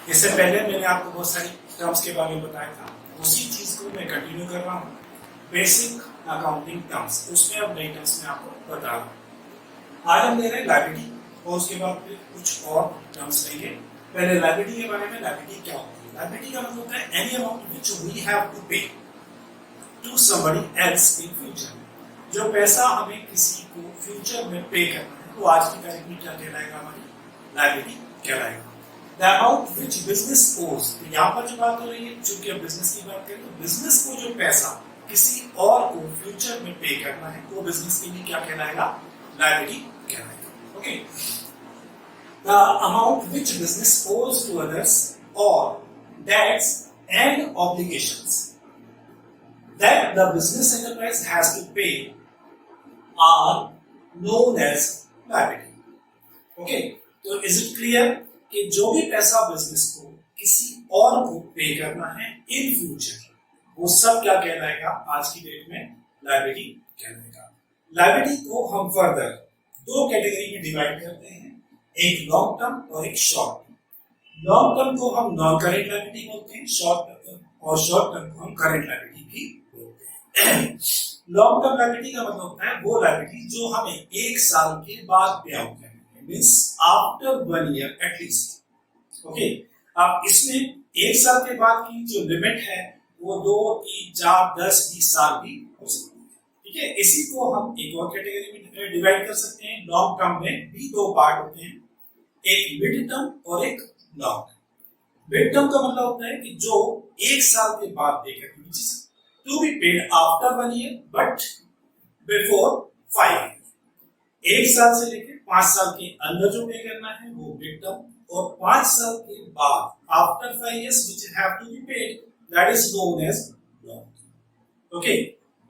इससे पहले मैंने आपको बहुत सारी टर्म्स के बारे में बताया था, उसी चीज को मैं कंटिन्यू कर रहा हूँ। बेसिक अकाउंटिंग टर्म्स, उसमें अब नई टर्म्स में आपको बता रहा हूँ। आज हम ले रहे हैं लायबिलिटी और उसके बाद फिर कुछ और टर्म्स लेंगे। पहले लायबिलिटी के बारे में, लायबिलिटी क्या होती है? लायबिलिटी का मतलब होता है any amount which we have to pay to somebody else in future. जो पैसा हमें किसी को फ्यूचर में पे करना है, तो आज की तारीख में क्या कहलाएगा? हमारी लायबिलिटी कहलाएगा। The amount which business owes, तो यहाँ पर जो बात हो रही है, चूंकि अब बिजनेस की बात करें, तो बिजनेस को जो पैसा किसी और को फ्यूचर में पे करना है, तो बिजनेस के लिए क्या कहलाएगा? लायबिलिटी कहलाएगा। Okay, the amount which business owes to others or debts and obligations that the business enterprise has to pay are known as liability. Okay, तो is it clear कि जो भी पैसा बिजनेस को किसी और को पे करना है इन फ्यूचर, वो सब क्या कहलाएगा? आज की डेट में लायबिलिटी कहलाएगा। लायबिलिटी को हम फर्दर दो कैटेगरी में डिवाइड करते हैं, एक लॉन्ग टर्म और एक शॉर्ट टर्म। लॉन्ग टर्म को हम नॉन करेंट लायबिलिटी बोलते हैं, शॉर्ट टर्म को हम करेंट लायबिलिटी भी बोलते हैं। लॉन्ग टर्म लायबिलिटी का मतलब होता है वो लायबिलिटी जो हमें एक साल के बाद पे आउट करनी है, means after 1 year at least. Okay, अब इसमें एक साल के बाद की जो लिमिट है वो 2, 3, 4, 10, 20 साल भी हो सकती है। ठीक है, इसी को हम एक और कैटेगरी में डिवाइड कर सकते हैं। लॉन्ग टर्म में भी दो पार्ट होते हैं, एक मिड टर्म और एक लॉन्ग टर्म। मिड टर्म का मतलब होता है कि जो एक साल के बाद पे करनी, which is to be paid after 1 year but before 5 years। एक साल से लेकर 5 साल के अंदर जो पे करना है वो मिड टर्म, और 5 साल के बाद after 5 years which have to be paid, that is known as long term। Okay,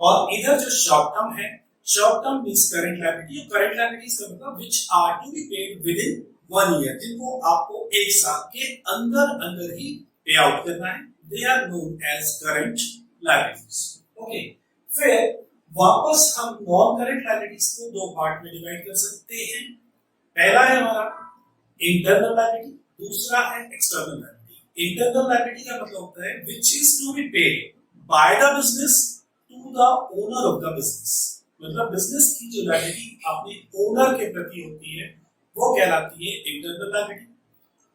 और इधर जो शॉर्ट टर्म है, short term means current liability. Current liabilities का मतलब which are to be paid within 1 year, जिनको आपको एक साल के अंदर ही पे आउट करना है, they are known as current liabilities। Okay, फिर वापस हम नॉन करंट लायबिलिटीज को दो पार्ट में डिवाइड कर सकते हैं। पहला है हमारा इंटरनल लायबिलिटी, दूसरा है एक्सटर्नल लायबिलिटी। इंटरनल लायबिलिटी का मतलब होता है which is to be paid by the business to the owner of the business। मतलब बिजनेस की जो लायबिलिटी अपने ओनर के प्रति होती है वो कहलाती है इंटरनल लायबिलिटी।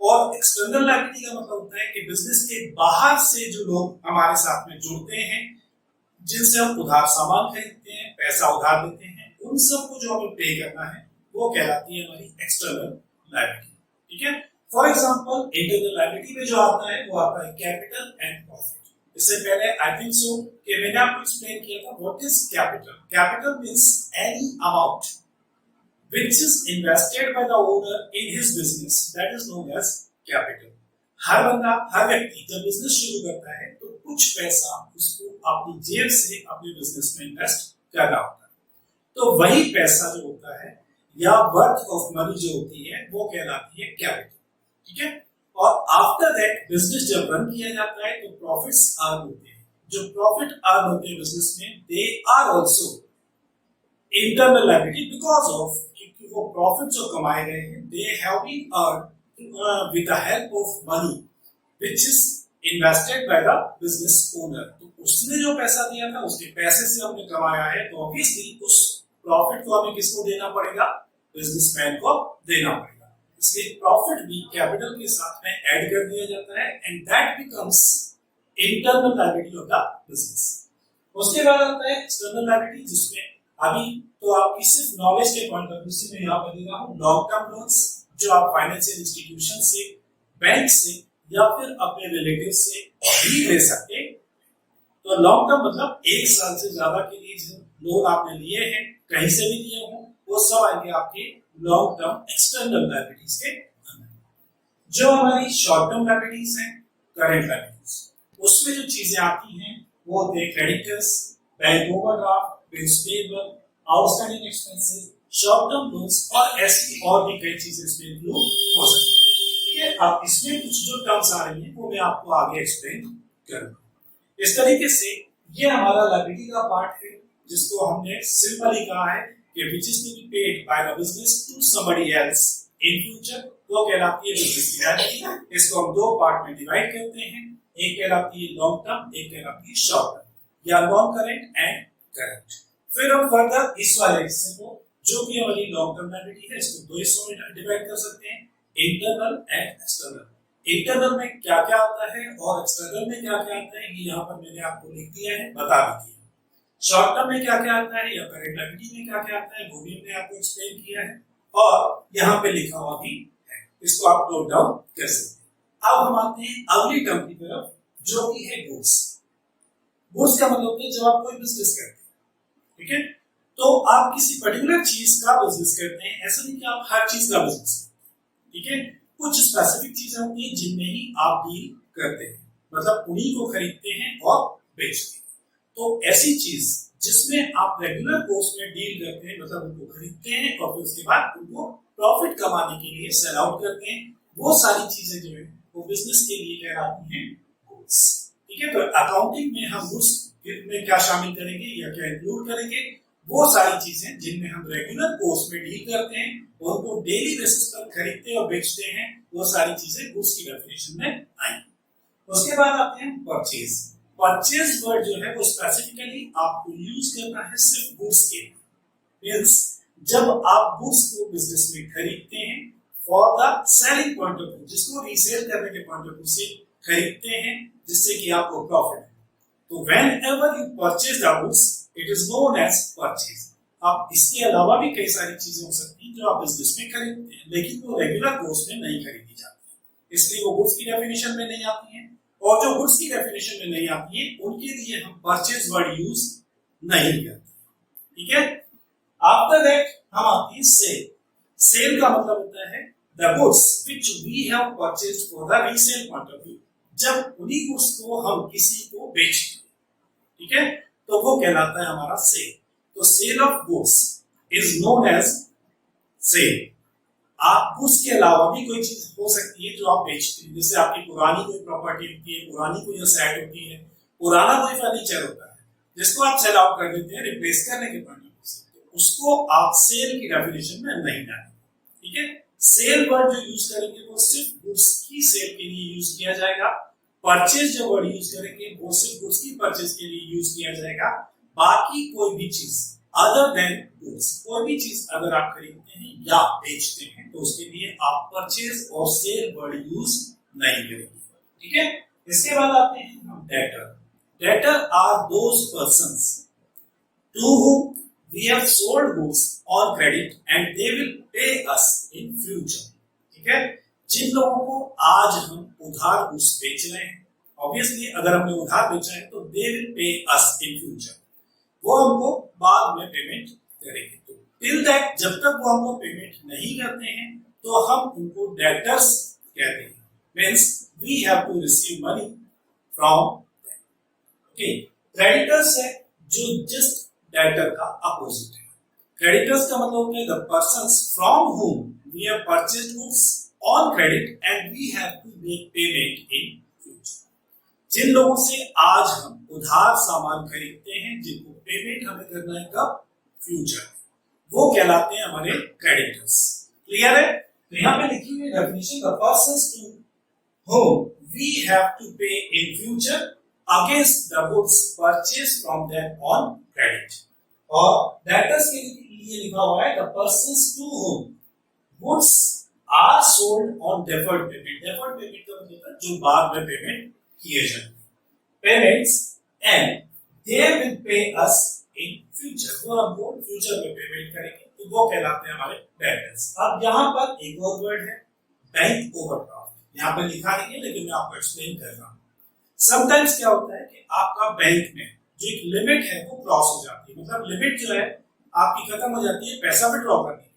और एक्सटर्नल लायबिलिटी का मतलब होता है कि बिजनेस के बाहर से जो लोग हमारे साथ में जुड़ते हैं, जिनसे हम उधार सामान खरीदते हैं, पैसा उधार देते हैं, उन सबको जो हमें पे करना है वो कहलाती है हमारी एक्सटर्नल लायबिलिटी। ठीक है, फॉर एग्जांपल इंटरनल लायबिलिटी में जो आता है वो आता है कैपिटल एंड प्रॉफिट। इससे पहले आई थिंक सो कि मैंने आपको एक्सप्लेन किया था what is capital. Capital means any amount which is invested by the owner in his business, that is known as capital। हर बंदा, हर व्यक्ति जब बिजनेस शुरू करता है तो कुछ पैसा उसको अपनी जेब से अपने बिजनेस में इन्वेस्ट करना होता है, तो वही पैसा जो होता है या वर्थ ऑफ मनी जो होती है वो कहलाती है कैपिटल। ठीक है, और आफ्टर दैट बिजनेस जब रन किया जाता है तो प्रॉफिट्स अर्न होते हैं। जो प्रॉफिट अर्न होते हैं बिजनेस में, they are also internal liability because of वो प्रॉफिट जो कमाए गए हैं, they have been earned with the help of money which is invested by the business owner. तो उसने जो पैसा दिया था उसके पैसे से हमने कमाया है, तो ऑब्वियसली उस प्रॉफिट को हमें किसको देना पड़ेगा? बिजनेसमैन को देना पड़ेगा। इसलिए प्रॉफिट भी कैपिटल के साथ में ऐड कर दिया जाता है and that becomes internal liability of the business. उसके बाद आता है एक्सटर्नल लायबिलिटी, जिसमें अभी तो आपकी सिर्फ नॉलेज के पॉइंट ऑफ व्यू से मैं यहाँ पर दे रहा हूँ लॉन्ग टर्म लोन्स जो आप फाइनेंशियल इंस्टीट्यूशन से, बैंक से या फिर अपने रिलेटिव से भी ले सकते हैं। तो लॉन्ग टर्म मतलब एक साल से ज्यादा के लिए जो लोन आपने लिए हैं, कहीं से भी लिए हों, वो सब आएंगे आपके लॉन्ग टर्म एक्सटर्नल लायबिलिटीज के अंदर। जो हमारी शॉर्ट टर्म लायबिलिटीज हैं, करंट लायबिलिटीज, उसमें जो चीजें आती हैं वो होते हैं creditors, bank overdraft, payable, outstanding expenses, short term loans और ऐसी और भी कई चीजें इसमें इंक्लूड हो सकती है। ठीक है, अब इसमें कुछ जो टर्म्स आ रही हैं वो मैं आपको आगे एक्सप्लेन करूंगा। इस तरीके से ये हमारा लायबिलिटी का पार्ट है, जिसको हमने सिंपली कहा है कि which is to be paid by the business to somebody else in future, वो कहलाती है बिजनेस की लायबिलिटी। इसको हम दो पार्ट में डिवाइड करते हैं, एक कहलाती है लॉन्ग टर्म, एक कहलाती है शॉर्ट टर्म या लॉन्ग करंट एंड करंट। फिर हम फर्दर इस वाले हिस्से को जो कि हमारी लॉन्ग टर्म लायबिलिटी है इसको दो हिस्सों में डिवाइड कर सकते हैं, इंटरनल एंड एक्सटर्नल। इंटरनल में क्या क्या आता है और एक्सटर्नल में क्या क्या आता है ये यहाँ पर मैंने आपको लिख दिया है, बता भी दिया। शॉर्ट टर्म में क्या क्या आता है या करंट लायबिलिटी में क्या क्या आता है वो भी मैंने आपको एक्सप्लेन किया है और यहाँ पे लिखा हुआ भी है, इसको आप नोट डाउन कर सकते हैं। अब हम आते हैं अगली टर्म की तरफ जो कि है गुड्स। गुड्स का मतलब है जब आप कोई बिजनेस करते हैं, ठीक है, तो आप किसी पर्टिकुलर चीज का बिजनेस करते हैं, ऐसा नहीं कि आप हर चीज का बिजनेस करते हैं, ठीक है, कुछ स्पेसिफिक चीजें होती हैं जिनमें ही आप डील करते हैं, मतलब उन्हीं को खरीदते हैं और बेचते हैं। तो ऐसी चीज जिसमें आप रेगुलर कोर्स में डील करते हैं, मतलब उनको खरीदते हैं और फिर उसके बाद उनको प्रॉफिट कमाने के लिए सेल आउट करते हैं, वो सारी चीजें जो है वो बिजनेस के लिए कहलाती हैं गुड्स, ठीक है। तो अकाउंटिंग में हम गुड्स में क्या शामिल करेंगे या क्या इंक्लूड करेंगे, वो सारी चीजें जिनमें हम रेगुलर कोर्स में डील करते हैं और उनको डेली बेसिस पर खरीदते और बेचते हैं, वो सारी चीजें गुड्स की डेफिनेशन में आएंगी। उसके बाद आते हैं परचेज। परचेज वर्ड जो है वो स्पेसिफिकली आपको यूज करना है सिर्फ गुड्स के लिए, मींस जब आप गुड्स को बिजनेस में खरीदते हैं for the selling point of view, जिसको रीसेल करने के पॉइंट ऑफ व्यू से खरीदते हैं जिससे कि आपको प्रॉफिट है, तो whenever you purchase the goods, it is known as purchase। अब इसके अलावा भी कई सारी चीजें हो सकती हैं जो आप बिजनेस में खरीदते हैं, लेकिन वो रेगुलर कोर्स में नहीं खरीदी जाती, इसलिए वो गुड्स की डेफिनेशन में नहीं आती हैं। और जो गुड्स की डेफिनेशन में नहीं आती हैं उनके लिए हम परचेज वर्ड यूज नहीं करते, ठीक है। आफ्टर दैट हम आते हैं सेल। सेल का मतलब होता है the goods which we have purchased for the resale point of view, जब उन्हीं गुड्स को हम किसी को बेचते हैं, ठीक है, तो वो कहलाता है हमारा सेल। तो sale of goods is known as sale. आप गुड्स के अलावा भी कोई चीज हो सकती है जो आप बेचते हैं, जैसे आपकी पुरानी कोई प्रॉपर्टी होती है, पुरानी कोई एसेट होती है, पुराना कोई फर्नीचर होता है जिसको आप सेल आउट कर देते हैं रिप्लेस करने के पॉइंट ऑफ व्यू से, तो उसको आप सेल की डेफिनेशन में नहीं डालेंगे, ठीक है। सेल वर्ड जो यूज करेंगे वो सिर्फ गुड्स की सेल के लिए यूज किया जाएगा। परचेज जो वर्ड यूज करेंगे वो सिर्फ गुड्स की परचेज के लिए यूज किया जाएगा। बाकी कोई भी चीज अदर देन गुड्स, कोई भी चीज अगर आप खरीदते हैं या बेचते हैं तो उसके लिए आप परचेज और सेल वर्ड यूज नहीं करेंगे, ठीक है। इसके बाद आते हैं हम debtor. Debtor are those persons to whom we have sold goods on credit and they will pay us in future, ठीक है। जिन लोगों को आज हम उधार गुड्स बेच रहे हैं, ऑब्वियसली अगर हमने उधार बेचा है तो they will pay us in future, वो हमको बाद में पेमेंट करेंगे। तो टिल दैट जब तक वो हमको पेमेंट नहीं करते हैं तो हम उनको डेटर्स कहते हैं, means we have to receive money from them, okay. Creditors है जो जस्ट डेटर का अपोजिट है। क्रेडिटर्स का मतलब होता है the persons from whom we have purchased goods on credit and we have to make payment in future। जिन लोगों से आज हम उधार सामान खरीदते हैं, जिनको पेमेंट हमें करना है कब, फ्यूचर, वो कहलाते हैं हमारे क्रेडिटर्स। क्लियर है? तो यहाँ पे लिखी हुई definition, the persons to whom we have to pay in future against the goods purchased from them on credit। और डेटर्स के लिए लिखा हुआ है the persons to whom goods are sold on deferred payment। deferred payment का मतलब है जो बाद में पेमेंट किए जाएंगे, payments, and they will pay us in future, वो हमको फ्यूचर में पेमेंट करेंगे, तो वो कहलाते हैं हमारे डेटर्स। अब यहाँ पर एक और वर्ड है बैंक ओवरड्राफ्ट, यहाँ पर लिखा नहीं है लेकिन मैं आपको एक्सप्लेन कर रहा हूँ। समटाइम्स क्या होता है कि आपका बैंक में जो एक लिमिट है वो क्रॉस हो जाती है, मतलब लिमिट जो है आपकी खत्म हो जाती है पैसा विड्रॉ करने की,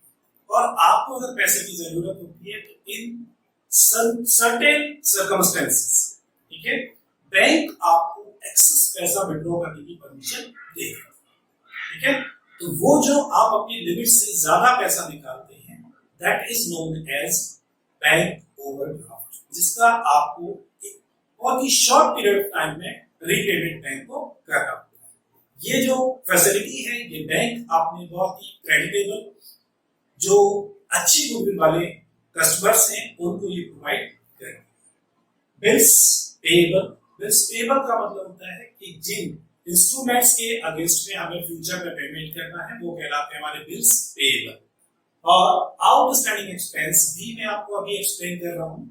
और आपको अगर पैसे की जरूरत होती है तो इन सर्टेन सर्कमस्टेंसेस, ठीक है, बैंक आपको एक्सेस पैसा विड्रॉ करने की परमिशन देगा, ठीक है। तो वो जो आप अपनी लिमिट से ज्यादा पैसा निकालते हैं that is known as bank overdraft, जिसका आपको एक बहुत ही शॉर्ट पीरियड ऑफ टाइम में रीपेमेंट बैंक को करना होता है। ये जो फैसिलिटी है ये बैंक आपने बहुत ही क्रेडिटेबल, जो अच्छी गुडविल वाले कस्टमर्स हैं उनको ये प्रोवाइड करें। बिल्स पेएबल, बिल्स पेएबल का मतलब होता है कि जिन इंस्ट्रूमेंट्स के अगेंस्ट में हमें फ्यूचर में पेमेंट करना है वो कहलाते हैं हमारे बिल्स पेएबल। और आउटस्टैंडिंग एक्सपेंस भी मैं आपको अभी एक्सप्लेन कर रहा हूं।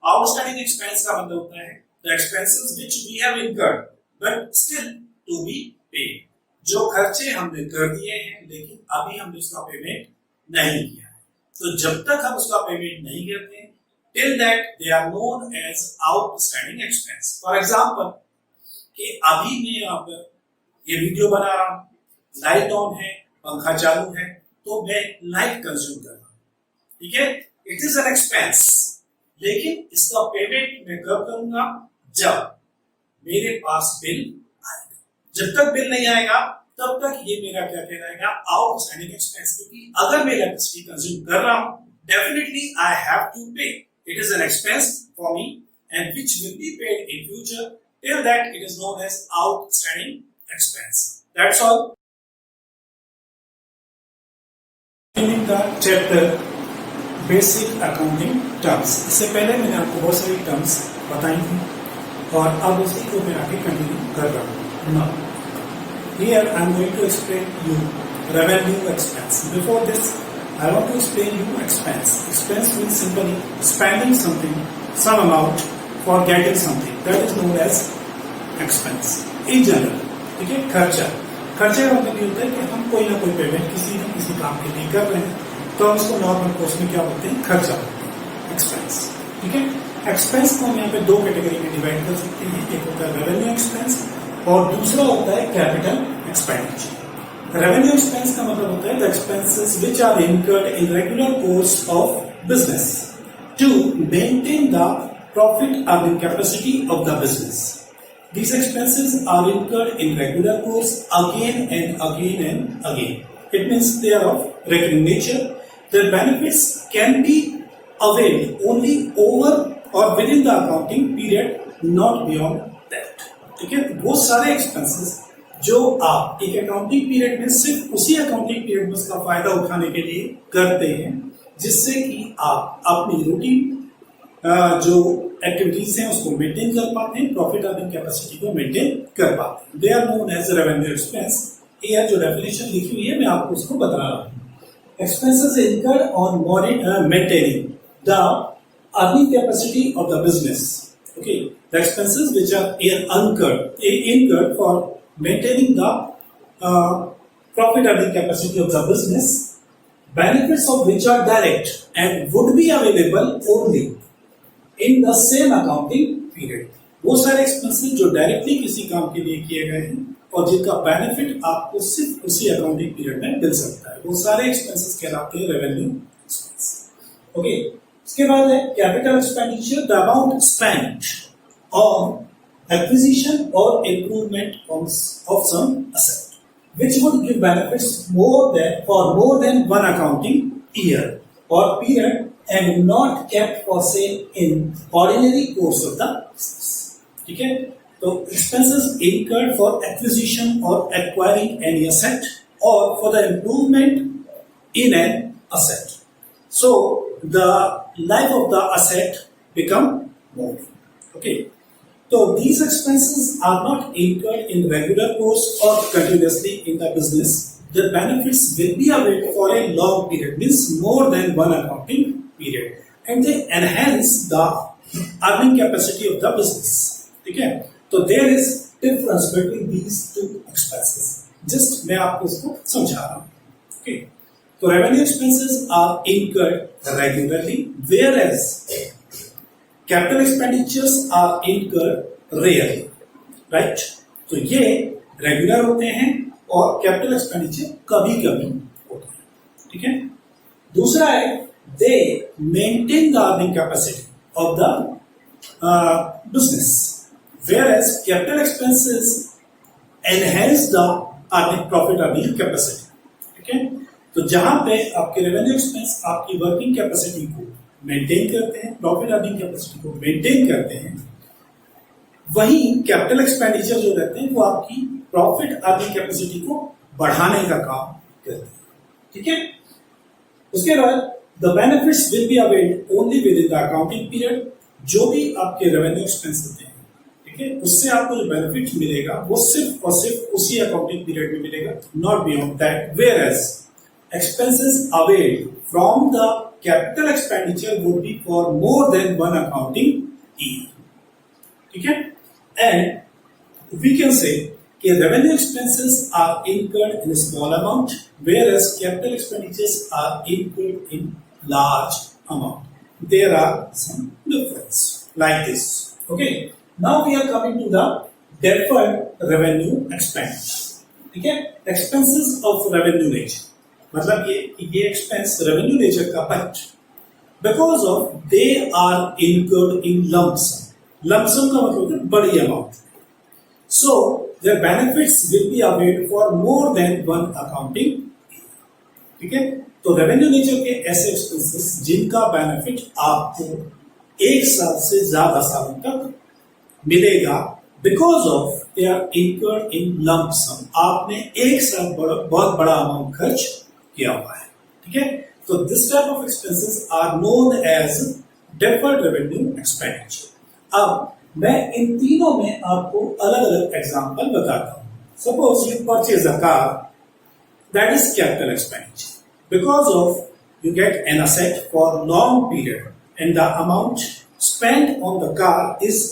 आउटस्टैंडिंग एक्सपेंस का मतलब होता है the expenses which we have incurred but still to be paid, जो खर्चे हमने कर दिए हैं लेकिन अभी हमने उसका पेमेंट नहीं किया है। तो जब तक हम उसका पेमेंट नहीं करते till that they are known as outstanding expense। For example कि अभी मैं यहाँ पर ये वीडियो बना रहा हूँ, लाइट ऑन है, पंखा चालू है, तो मैं लाइट कंज्यूम कर रहा हूँ, ठीक है, इट इज एन एक्सपेंस। लेकिन इसका पेमेंट मैं कब करूंगा? जब मेरे पास बिल आएगा। जब तक बिल नहीं आएगा तब तक ये मेरा क्या कहलाएगा? Outstanding expense. क्योंकि अगर मैं इलेक्ट्रिसिटी कंज्यूम कर रहा हूँ डेफिनेटली आई हैव टू पे, it is an expense for me and which will be paid in future, till that it is known as outstanding expense। That's all in the chapter basic accounting terms। इससे पहले मैंने आपको बहुत सारी terms बताई थी और अब उसी को मैं आगे कंटिन्यू कर रहा हूँ। Now here I am going to explain you revenue expense। Before this I want to explain you expense। Expense means simply spending something, some amount for getting something, that is known as expense in general। ठीक है, खर्चा। खर्चे का मतलब ये होता है कि हम कोई ना कोई पेमेंट किसी न किसी काम के लिए कर रहे हैं तो हम उसको नॉर्मल कोर्स में क्या बोलते हैं? खर्चा बोलते हैं, एक्सपेंस। ठीक है, एक्सपेंस को हम यहाँ पे दो कैटेगरी में डिवाइड कर सकते हैं। एक होता है रेवेन्यू एक्सपेंस और दूसरा होता है कैपिटल एक्सपेंडिचर। रेवेन्यू एक्सपेंस का मतलब होता है the expenses which are incurred in regular course of business to maintain the profit earning capacity of the business. These expenses are incurred in regular course again and again and again। It means they are of recurring nature। Their benefits can be availed only over or within the accounting period, not beyond that। ठीक है, वो सारे expenses जो आप एक accounting period में सिर्फ उसी अकाउंटिंग पीरियड में उसका फायदा उठाने के लिए करते हैं जिससे कि आप अपनी रूटीन जो एक्टिविटीज हैं उसको मेंटेन कर पाते हैं, प्रॉफिट अर्निंग कैपेसिटी को मेंटेन कर पाते हैं। They are known as revenue expense. ये जो डेफिनेशन लिखी हुई है मैं आपको उसको बता रहा हूँ। Expenses incurred on maintaining the earning capacity of the business. Okay, the expenses which are incurred for maintaining the profit earning capacity of the business, benefits of which are direct and would be available only in the same accounting period। वो सारे expenses जो directly किसी काम के लिए किए गए हैं और जिनका बेनिफिट आपको सिर्फ उसी अकाउंटिंग पीरियड में मिल सकता है, वो सारे एक्सपेंसेस कहलाते हैं रेवेन्यू एक्सपेंस। ओके, उसके बाद है capital expenditure, the amount spent on acquisition or improvement of some asset which would give benefits for more than one accounting year or period and not kept for sale in ordinary course of the business। ठीक है, तो expenses incurred for acquisition or acquiring any asset or for the improvement in an asset, so the life of the asset become more। Okay, so these expenses are not incurred in regular course or continuously in the business। The benefits will be available for a long period, means more than one accounting period, and they enhance the earning capacity of the business। ठीक है, तो there is difference between these two expenses। Just मैं आपको इसको समझा रहा हूँ। Okay, तो revenue expenses are incurred regularly, whereas capital expenditures are incurred rarely. Right, तो ये रेगुलर होते हैं और कैपिटल एक्सपेंडिचर कभी कभी होते हैं। ठीक है, दूसरा है they maintain the earning capacity of the business, whereas capital expenses enhance the earning profit earning capacity. ठीक है, तो जहां पे आपके रेवेन्यू एक्सपेंस आपकी वर्किंग कैपेसिटी को मेंटेन करते हैं, प्रॉफिट अर्निंग कैपेसिटी को मेंटेन करते हैं, वहीं कैपिटल एक्सपेंडिचर जो रहते हैं वो आपकी प्रॉफिट अर्निंग कैपेसिटी को बढ़ाने का काम करते हैं। ठीक है, उसके बाद the benefits will be availed only with in the accounting period. जो भी आपके रेवेन्यू एक्सपेंस होते हैं, ठीक है, उससे आपको जो बेनिफिट मिलेगा वो सिर्फ और सिर्फ उसी अकाउंटिंग पीरियड में मिलेगा, not beyond that. Whereas expenses availed from the capital expenditure would be for more than one accounting year. ठीक है, and we can say कि revenue expenses are incurred in a small amount, whereas capital expenditures are incurred in large amount. There are some difference like this. Okay, now we are coming to the deferred revenue expenditure. ठीक है, expenses of revenue nature, मतलब ये expense revenue nature का, but because of they are incurred in lump sum. Lump sum का मतलब है बड़ी amount, so their benefits will be availed for more than one accounting. ठीक है, तो रेवेन्यू नेचर के ऐसे एक्सपेंसेस जिनका बेनिफिट आपको एक साल से ज्यादा सालों तक मिलेगा, because of they are incurred in lump sum. आपने एक साल बहुत बड़ा अमाउंट खर्च किया हुआ है। ठीक है, तो this type of expenses are known as deferred revenue expenditure. अब मैं इन तीनों में आपको अलग अलग एग्जांपल बताता हूं। Suppose you purchase a car, that is capital expenditure. Because of you get an asset for long period and the amount spend on the car is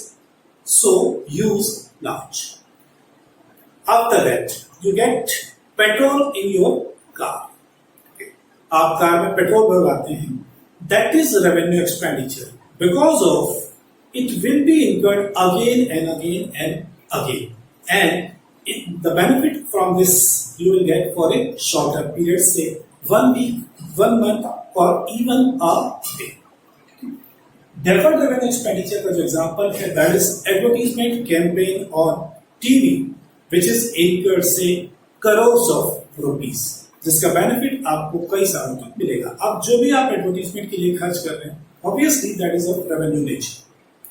so use large. After that you get petrol in your car, आप car में petrol भरवाते हैं, that is revenue expenditure, because of it will be incurred again and again and again, and the benefit from this you will get for a shorter period, से 1 week, 1 month और even a day. Deferred revenue expenditure का जो example है, that is advertisement campaign और TV which is incurred से crore of rupees, जिसका benefit आपको कई सालों तक मिलेगा। अब जो भी आप एडवर्टाइजमेंट के लिए खर्च कर रहे हैं, obviously that is of revenue nature.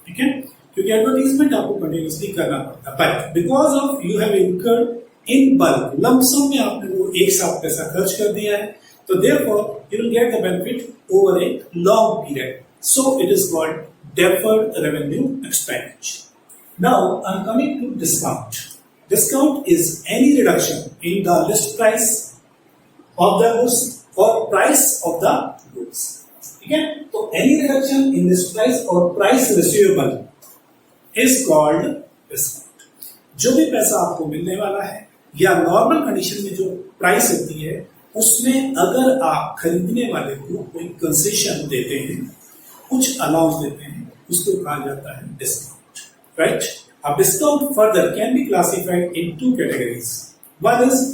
ठीक है, क्योंकि एडवर्टाइजमेंट आपको कंटिन्यूअसली करना पड़ता है, but because of you have incurred in bulk, lump sum में आपने वो एक साथ पैसा खर्च कर दिया है, तो therefore you will get the benefit over a long period, so it is called deferred revenue expenditure. Now I am coming to discount. Discount is any reduction in the list price of the goods or price of the goods। ठीक है, तो any reduction in this price or price receivable is called discount। जो भी पैसा आपको मिलने वाला है या नॉर्मल कंडीशन में जो प्राइस होती है, उसमें अगर आप खरीदने वाले को कोई कंसेशन देते हैं, कुछ अलाउंस देते हैं, उसको कहा जाता है डिस्काउंट, राइट। अब discount further can be classified in 2 categories। One is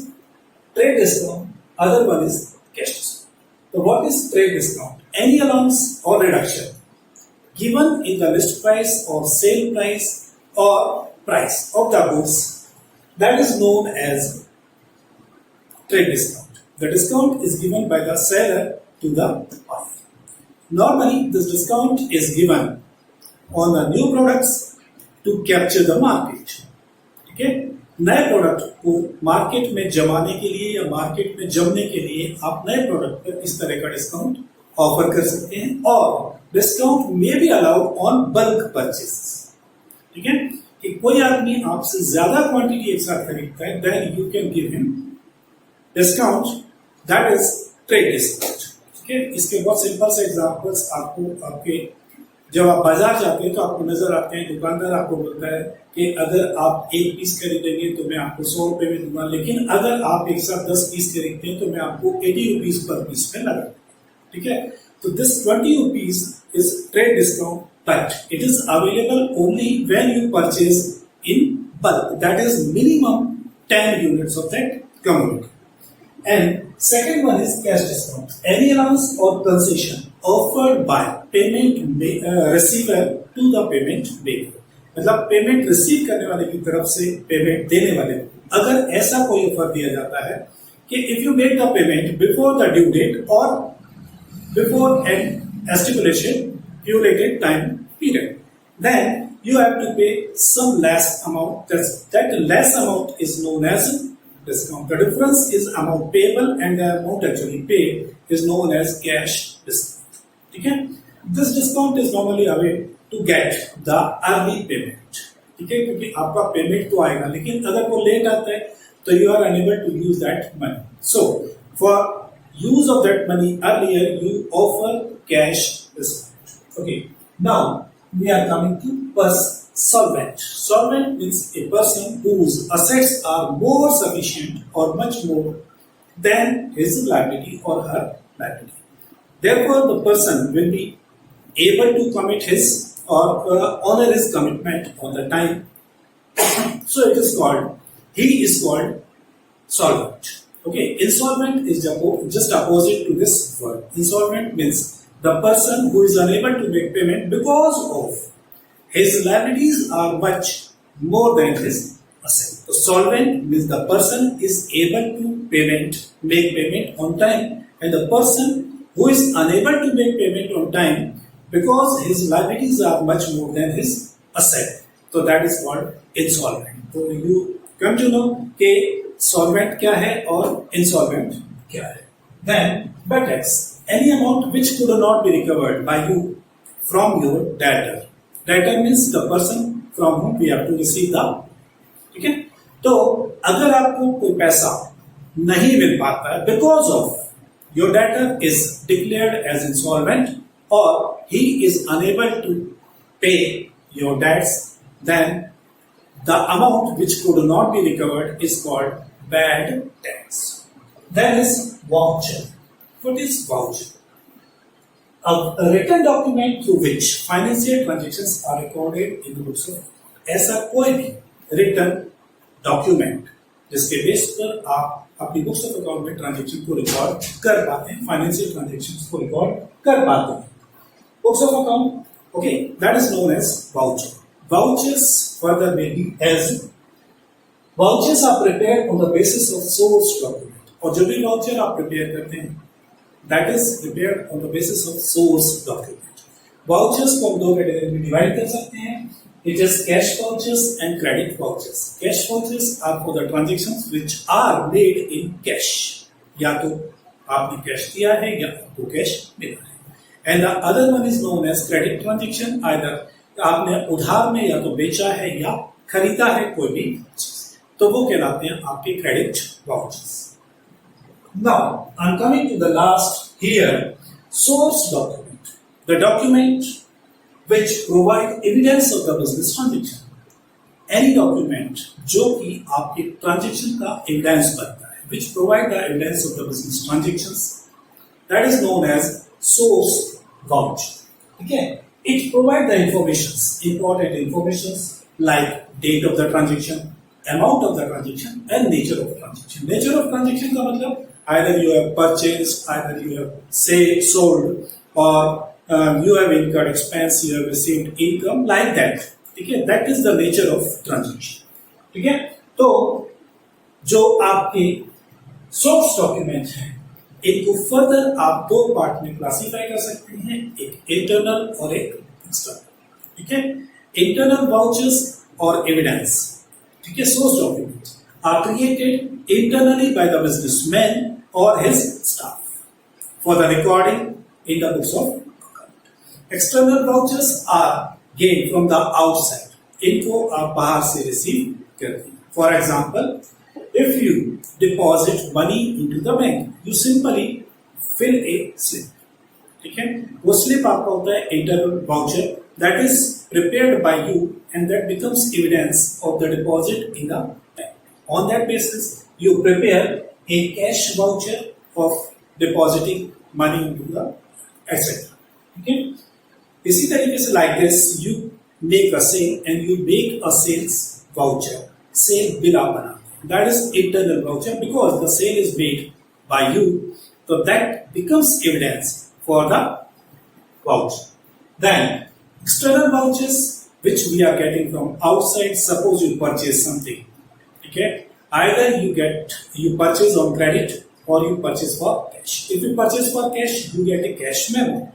trade discount, other one is cash discount। So what is trade discount? Any allowance or reduction given in the list price or sale price or price of the goods, that is known as trade discount। The discount is given by the seller to the buyer। Normally this discount is given on the new products to capture the market। ठीक है, नए product को market में जमाने के लिए या market में जमने के लिए आप नए प्रोडक्ट पर इस तरह का डिस्काउंट ऑफर कर सकते हैं, और डिस्काउंट में be allowed on bulk purchases. ठीक है, कि कोई आदमी आपसे ज्यादा क्वांटिटी एक साथ खरीदता है, then you can give him discount, that is trade discount. ठीक है, इसके बहुत सिंपल से एग्जांपल्स आपको आपके जब आप बाजार जाते हैं तो आपको नजर आते हैं, दुकानदार आपको बोलता है कि अगर आप 1 पीस खरीदेंगे तो मैं आपको 100 रुपए में दूंगा, लेकिन अगर आप एक साथ 10 पीस खरीदते हैं तो मैं आपको 80 रुपीज पर पीस में लगा। ठीक है, तो this 20 rupees is trade discount, but it is available only when you purchase in bulk, that is minimum 10 units of that commodity. And second one is cash discount, any allowance or concession offered by payment receiver to the payment maker। मतलब payment receive करने वाले की तरफ से payment देने वाले को अगर ऐसा कोई ऑफर दिया जाता है कि if you make the payment before the due date और before an stipulation durated time period, then you have to pay some less amount, that less amount is known as discount. The difference is amount payable and the amount actually paid is known as cash discount. Okay? This discount is normally a way to get the early payment. ठीक है, क्योंकि आपका payment तो आएगा लेकिन अगर वो late आता है तो you are unable to use that money. So for use of that money earlier, you offer cash discount. Okay. Now we are coming to solvent. Solvent means a person whose assets are more sufficient or much more than his liability or her liability. Therefore, the person will be able to commit his or honor his commitment on the time. So it is called, he is called solvent. Okay, insolvent is just opposite to this word. Insolvent means the person who is unable to make payment because of his liabilities are much more than his asset. So solvent means the person is able to make payment on time, and the person who is unable to make payment on time because his liabilities are much more than his asset. So that is called insolvent. So you come to know कि solvent क्या है और insolvent क्या है. Then bad debts, any amount which could not be recovered by you from your debtor. Debtor means the person from whom we have to receive the. ठीक है, तो अगर आपको कोई पैसा नहीं मिल पाता है because of your debtor is declared as insolvent or he is unable to pay your debts, then the amount which could not be recovered is called bad debts. Then is voucher. What is voucher? A written document through which financial transactions are recorded in the books of. ऐसा कोई भी written document जिसके base पर आप अपनी books of account में transaction को record कर पाते हैं, फाइनेंशियल ट्रांजेक्शंस को रिकॉर्ड कर पाते हैं. Books of account, okay, that is known as voucher. Vouchers further may be as vouchers are prepared on the basis of source document. और जो भी voucher आप prepare करते हैं, that is prepared on the basis of source document. Vouchers को हम दो category में डिवाइड कर सकते हैं. It is cash vouchers and credit vouchers. Cash vouchers are for the transactions which are made in cash. या तो आपने कैश दिया है या आपको कैश मिला है. And the other one is known as credit transaction. Either आपने उधार में या तो बेचा है या खरीदा है कोई भी चीज, तो वो कहलाते हैं आपके credit vouchers. Now I'm coming to the last here, source document. The document which provide evidence of the business transaction. Any document जो कि आपके ट्रांजेक्शन का एविडेंस बनता है, which provide the evidence of the business transactions, that is known as source voucher. Okay, it provide the important informations like date of the transaction, amount of the transaction, and nature of the transaction. Nature of transaction का मतलब either you have purchased, either you have sold, or you have incurred expense, you have received income, like that. ठीक है, that is the nature of transaction. ठीक है, तो जो आपके source document हैं इनको फर्दर आप दो पार्ट में क्लासिफाई कर सकते हैं, एक इंटरनल और एक एक्सटर्नल. ठीक है, इंटरनल वाउचर्स और एविडेंस. ठीक है, source document are created internally by the businessman और his staff for the recording in the books of. External vouchers are gain from the outside. इनको आप बाहर से रिसीव करते हैं. For example, if you deposit money into the bank, you simply fill a slip. ठीक है, वो slip आपका होता है internal voucher that is prepared by you and that becomes evidence of the deposit in the bank. On that basis, you prepare a cash voucher of depositing money into the etc. Okay, इसी तरीके से like this you make a sale and you make a sales voucher, sale bill आप बनाते. That is internal voucher because the sale is made by you, so that becomes evidence for the voucher. Then external vouchers which we are getting from outside. Suppose you purchase something. Okay, either you purchase on credit or you purchase for cash. If you purchase for cash, you get a cash memo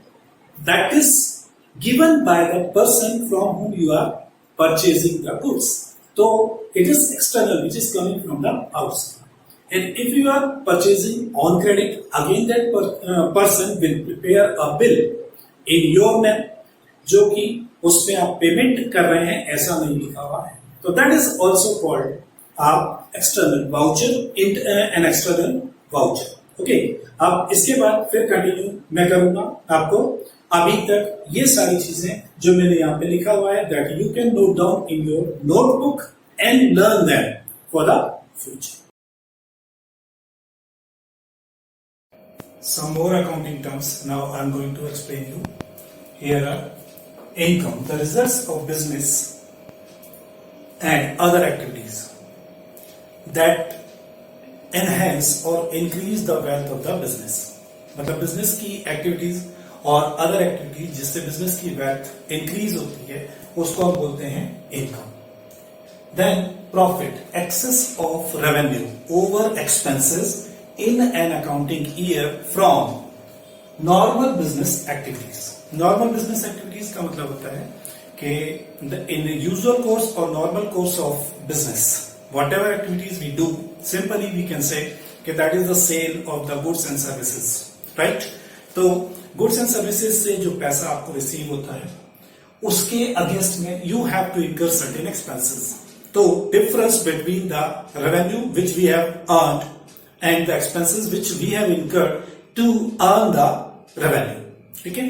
that is given by the person from whom you are purchasing the goods. So it is external, which is coming from the outside. And if you are purchasing on credit, again that person will prepare a bill in your name, जो कि उसमें आप payment कर रहे हैं ऐसा नहीं लिखा हुआ है. तो दैट इज ऑल्सो कॉल्ड आप external voucher an external voucher. Okay, अब इसके बाद फिर कंटिन्यू मैं करूंगा आपको. अभी तक ये सारी चीजें जो मैंने यहाँ पे लिखा हुआ है that you can note down in your notebook and learn them for the future. Some more accounting terms now I'm going to explain you. Here are income, the results of business and other activities that enhance or increase the wealth of the business. मतलब business की activities और other activities जिससे business की wealth increase होती है उसको हम बोलते हैं income. Then profit, excess of revenue over expenses in an accounting year from normal business activities. Normal business activities का मतलब होता है कि in the usual course or normal course of business, whatever activities we do, simply we can say कि that is the sale of the goods and services, right? तो goods and services से जो पैसा आपको रिसीव होता है उसके against में you have to incur certain expenses. तो difference between the revenue which we have earned and the expenses which we have incurred to earn the revenue. ठीक है,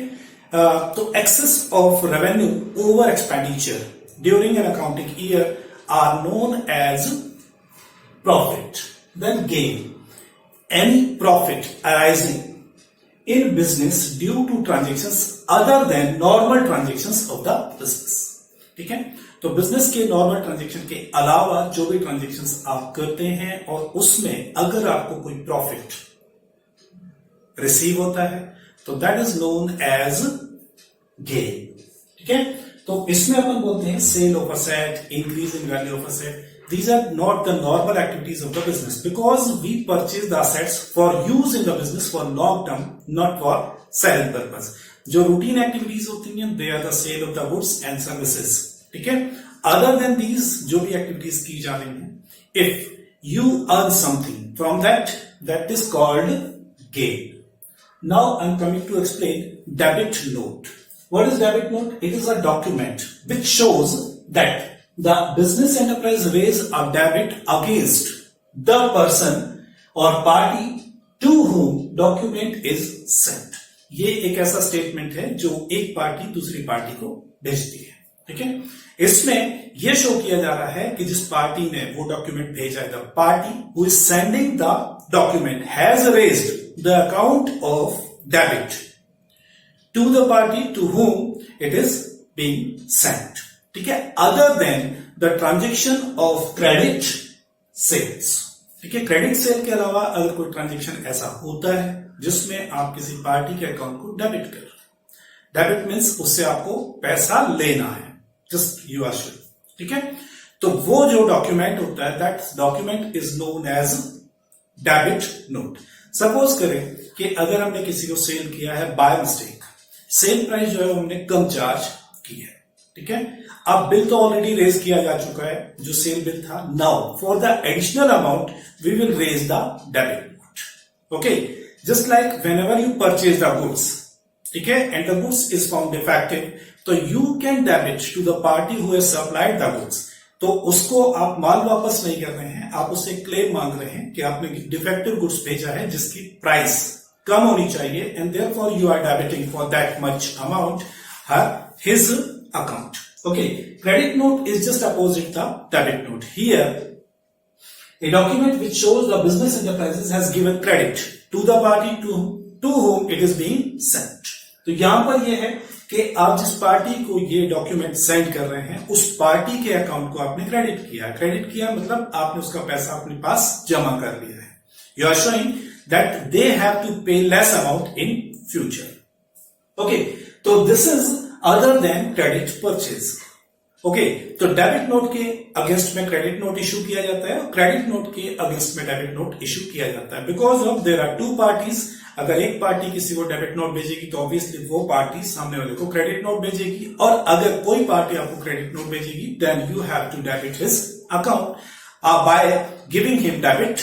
तो excess of revenue over expenditure during an accounting year are known as profit. Then gain, any profit arising in business due to transactions other than normal transactions of the business. ठीक है, तो business के normal transaction के अलावा जो भी transactions आप करते हैं और उसमें अगर आपको कोई प्रॉफिट रिसीव होता है तो that is known as gain. ठीक है, तो इसमें अपन बोलते हैं sale of asset, increase in value of asset. These are not the normal activities of the business because we purchase the assets for use in the business for long term, not for selling purpose. जो routine activities होती हैं they are the sale of the goods and services. ठीक है, other then these जो भी activities की जा रही हैं, if you earn something from that is called gain. Now I am coming to explain debit note. What is debit note? It is a document which shows that the business enterprise raise a debit against the person और party to whom document is sent. ये एक ऐसा statement है जो एक party दूसरी party को भेजती है. ठीक है, इसमें यह शो किया जा रहा है कि जिस पार्टी ने वो डॉक्यूमेंट भेजा है, the party who is sending the document has raised the account of debit to the party to whom it is being sent. ठीक है, other than the transaction of credit sales. ठीक है, credit sale के अलावा अगर कोई transaction ऐसा होता है जिसमें आप किसी पार्टी के अकाउंट को डेबिट कर, डेबिट मीन्स उससे आपको पैसा लेना है, जस्ट यू आर श्योर. ठीक है, तो वो जो डॉक्यूमेंट होता है that document is known as debit note. Suppose करें कि अगर हमने किसी को सेल किया है बाय मिस्टेक, सेल प्राइस जो है हमने कम चार्ज की है. ठीक है, अब बिल तो ऑलरेडी रेज किया जा चुका है जो सेल बिल था. Now for the additional amount we will raise the debit note. Okay, just like whenever you purchase the goods, ठीक है, and the goods is found defective, तो you can debit to the party who has supplied the goods. तो उसको आप माल वापस नहीं कर रहे हैं, आप उससे क्लेम मांग रहे हैं कि आपने डिफेक्टिव गुड्स भेजा है जिसकी प्राइस कम होनी चाहिए and therefore you are debiting for that much amount his account. Okay, credit note is just opposite the debit note. Here a document which shows the business enterprises has given credit to the party to whom it is being sent. तो यहां पर यह है कि आप जिस party को ये डॉक्यूमेंट सेंड कर रहे हैं उस पार्टी के अकाउंट को आपने क्रेडिट किया. क्रेडिट किया मतलब आपने उसका पैसा अपने पास जमा कर लिया है. You are showing that they have to pay less amount in future. Okay, तो this is other than credit purchase. Okay, तो डेबिट नोट के अगेंस्ट में क्रेडिट नोट इश्यू किया जाता है और क्रेडिट नोट के अगेंस्ट में डेबिट नोट इश्यू किया जाता है. Because of there are two parties. अगर एक पार्टी किसी को डेबिट नोट भेजेगी तो ऑब्वियसली वो पार्टी सामने वाले को क्रेडिट नोट भेजेगी, और अगर कोई पार्टी आपको क्रेडिट नोट भेजेगी then you have to debit his account by giving him debit.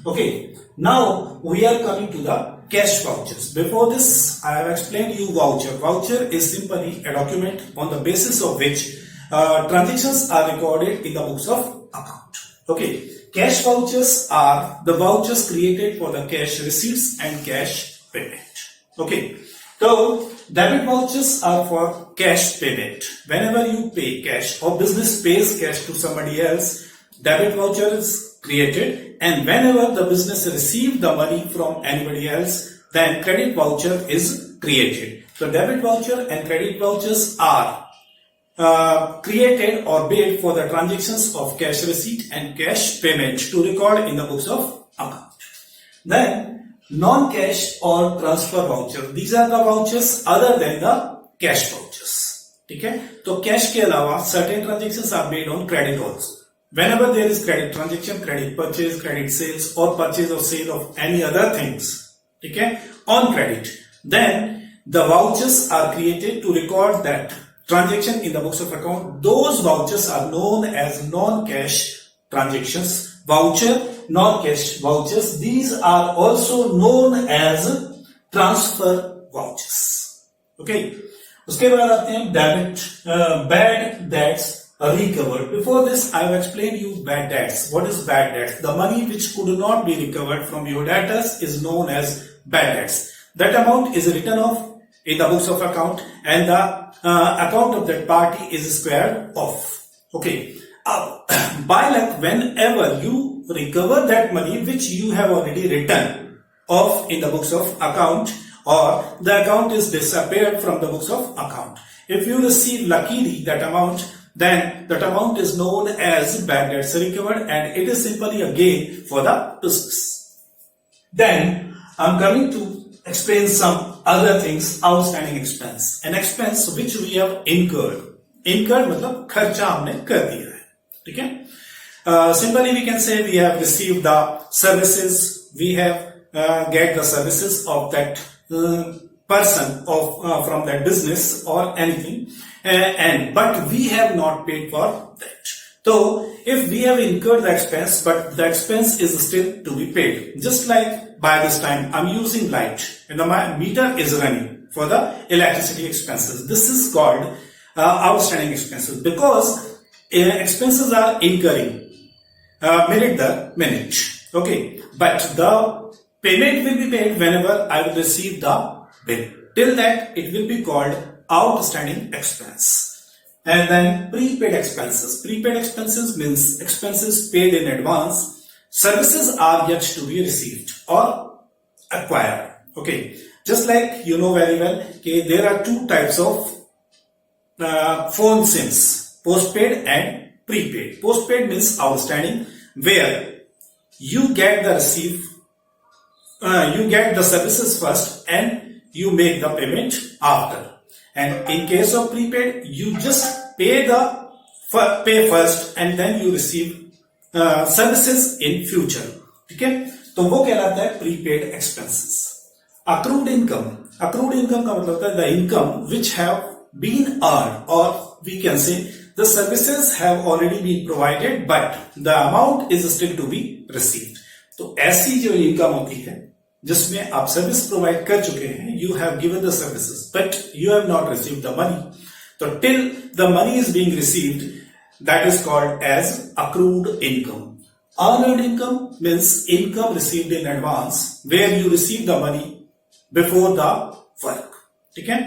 Okay, now we are coming to the cash vouchers. Before this, I have explained you voucher. Voucher is simply a document on the basis of which transactions are recorded in the books of account. Okay, cash vouchers are the vouchers created for the cash receipts and cash payment. Okay, so debit vouchers are for cash payment. Whenever you pay cash or business pays cash to somebody else, debit voucher is created, and whenever the business receive the money from anybody else, then credit voucher is created. So debit voucher and credit vouchers are created or made for the transactions of cash receipt and cash payment to record in the books of account. Then non-cash or transfer voucher, these are the vouchers other than the cash vouchers. ठीक है, तो cash के अलावा certain transactions are made on credit also. Whenever there is credit transaction, credit purchase, credit sales, or purchase or sale of any other things, okay, on credit, then the vouchers are created to record that transaction in the books of account. Those vouchers are known as non-cash transactions. Voucher, non-cash vouchers, these are also known as transfer vouchers. Okay, उसके बाद आते हैं bad debts recovered. Before this, I have explained you bad debts. What is bad debts? The money which could not be recovered from your debtors is known as bad debts. That amount is written off in the books of account, and the account of that party is squared off. Okay. By luck, whenever you recover that money which you have already written off in the books of account, or the account is disappeared from the books of account, if you receive luckily that amount, then that amount is known as bad debts recovered, and it is simply a gain for the business. Then I'm coming to explain some other things. Outstanding expense, an expense which we have incurred. Incurred मतलब खर्चा हमने कर दिया है, ठीक है. Simply we can say we have received the services, we have get the services of that person of from that business or anything, but we have not paid for that. So if we have incurred the expense, but the expense is still to be paid, just like by this time I'm using light and the meter is running for the electricity expenses. This is called outstanding expenses, because expenses are incurring minute. Okay, but the payment will be paid whenever I will receive the bill. Till that, it will be called outstanding expense. And then prepaid expenses. Prepaid expenses means expenses paid in advance. Services are yet to be received or acquired. Okay, just like you know very well, okay, there are two types of phone SIMs: postpaid and prepaid. Postpaid means outstanding, where you get the services first and you make the payment after. And in case of prepaid, you just pay first and then you receive services in future. ठीक है, तो वो कहलाता है prepaid expenses. Accrued income. Accrued income का मतलब होता है the income which have been earned, or we can say the services have already been provided but the amount is still to be received. तो ऐसी जो इनकम होती है जिसमें आप सर्विस प्रोवाइड कर चुके हैं, you have given the services but you have not received the money, तो till the money is being received, that is called as accrued income. Earned income means income received in advance, where you receive the money before the work. ठीक है,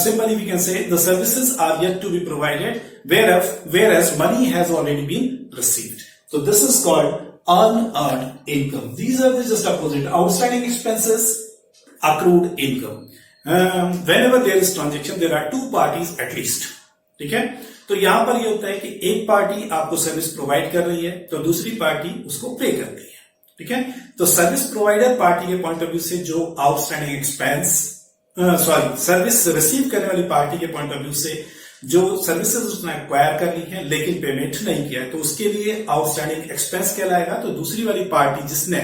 simply we can say the services are yet to be provided, whereas money has already been received. So this is called unearned income. These are the just opposite: outstanding expenses, accrued income. Whenever there is transaction, there are two parties at least. ठीक है, तो यहां पर ये होता है कि एक पार्टी आपको सर्विस प्रोवाइड कर रही है तो दूसरी पार्टी उसको पे कर रही है. ठीक है, तो सर्विस प्रोवाइडर पार्टी के पॉइंट ऑफ व्यू से जो आउटस्टैंडिंग एक्सपेंस सर्विस रिसीव करने वाली पार्टी के पॉइंट ऑफ व्यू से जो सर्विसेज उसने एक्वायर कर ली है लेकिन पेमेंट नहीं किया है, तो उसके लिए आउटस्टैंडिंग एक्सपेंस कहलाएगा. तो दूसरी वाली पार्टी जिसने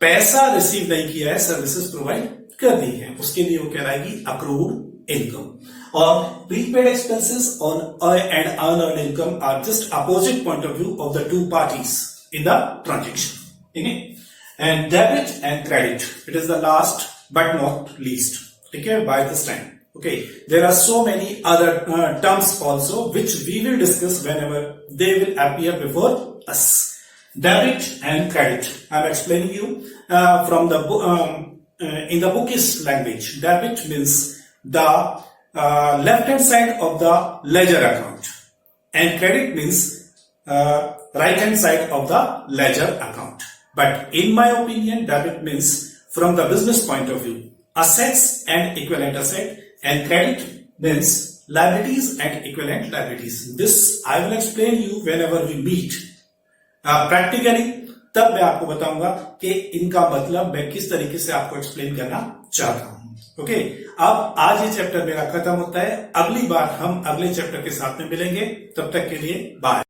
पैसा रिसीव नहीं किया है, सर्विसेज प्रोवाइड कर दी है, उसके लिए वो कहलाएगी अक्रूड इनकम. और prepaid expenses and unearned income are just opposite point of view of the two parties in the transaction. ठीक है, And debit and credit, it is the last but not least. Okay, by this time. Okay, there are so many other terms also which we will discuss whenever they will appear before us. Debit and credit. I'm explaining you from the in the bookish language. Debit means the left hand side of the ledger account, and credit means right hand side of the ledger account. But in my opinion, debit means from the business point of view, assets and equivalent asset, and credit means liabilities and equivalent liabilities. This I will explain you whenever we meet practically. तब मैं आपको बताऊंगा कि इनका मतलब मैं किस तरीके से आपको एक्सप्लेन करना चाहता हूं. ओके, अब आज ये चैप्टर मेरा खत्म होता है. अगली बार हम अगले चैप्टर के साथ में मिलेंगे. तब तक के लिए बाय.